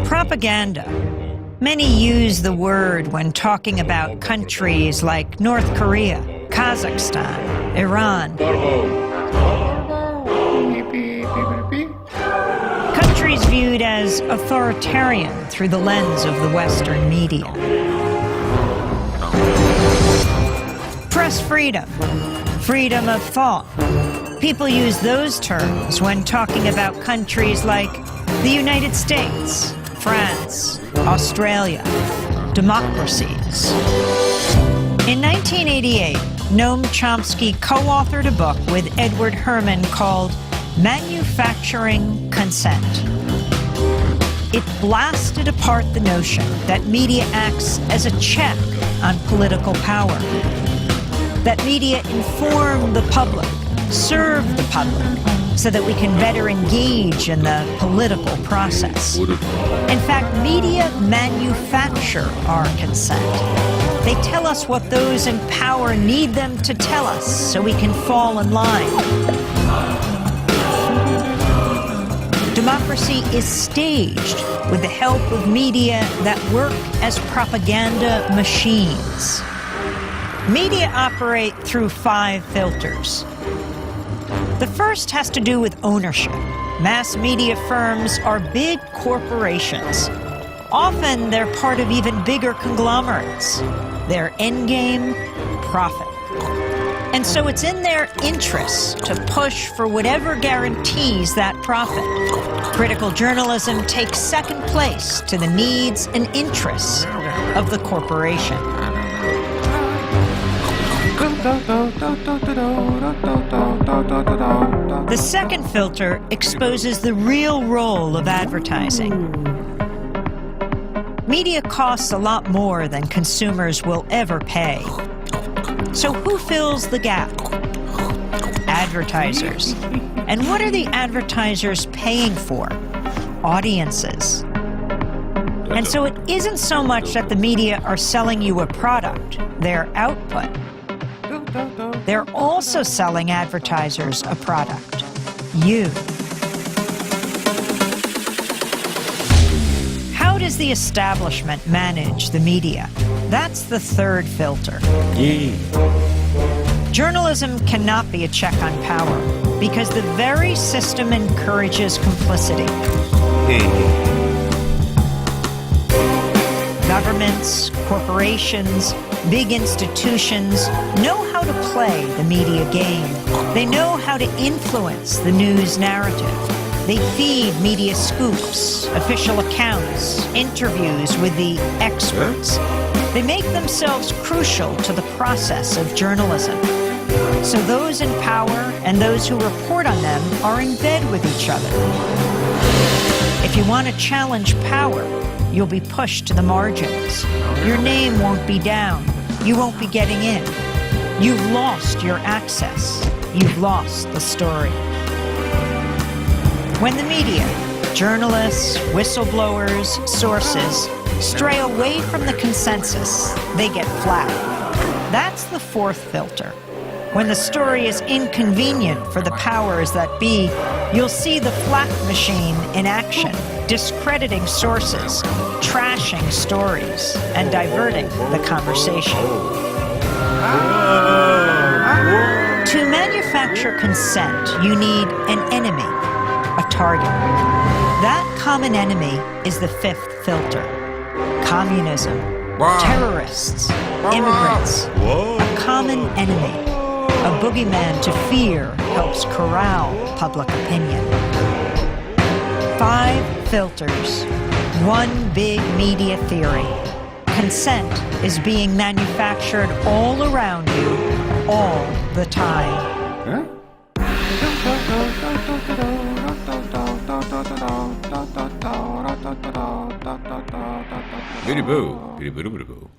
Propaganda. Many use the word when talking about countries like North Korea, Kazakhstan, Iran. Countries viewed as authoritarian through the lens of the Western media. Press freedom, freedom of thought. People use those terms when talking about countries like the United States, France, Australia, democracies. In 1988, Noam Chomsky co-authored a book with Edward Herman called Manufacturing Consent. It blasted apart the notion that media acts as a check on political power, that media inform the public, serve the public, so that we can better engage in the political process. In fact, media manufacture our consent. They tell us what those in power need them to tell us so we can fall in line. Democracy is staged with the help of media that work as propaganda machines. Media operate through 5 filters. The first has to do with ownership. Mass media firms are big corporations. Often they're part of even bigger conglomerates. Their endgame, profit. And so it's in their interests to push for whatever guarantees that profit. Critical journalism takes second place to the needs and interests of the corporation. The second filter exposes the real role of advertising. Media costs a lot more than consumers will ever pay. So who fills the gap? Advertisers. And what are the advertisers paying for? Audiences. And so it isn't so much that the media are selling you a product, their output. They're also selling advertisers a product, you. How does the establishment manage the media? That's the third filter. Journalism cannot be a check on power because the very system encourages complicity. Governments, corporations, big institutions know how to play the media game. They know how to influence the news narrative. They feed media scoops, official accounts, interviews with the experts. They make themselves crucial to the process of journalism. So those in power and those who report on them are in bed with each other. If you want to challenge power, you'll be pushed to the margins. Your name won't be down. You won't be getting in. You've lost your access. You've lost the story. When the media, journalists, whistleblowers, sources, stray away from the consensus, they get flat. That's the fourth filter. When the story is inconvenient for the powers that be, you'll see the flak machine in action, discrediting sources, trashing stories, and diverting the conversation. To manufacture consent, you need an enemy, a target. That common enemy is the fifth filter. Communism, terrorists, immigrants, a common enemy. A boogeyman to fear helps corral public opinion. 5 filters, one big media theory. Consent is being manufactured all around you, all the time. Biddy boo, biddy boo, biddy boo.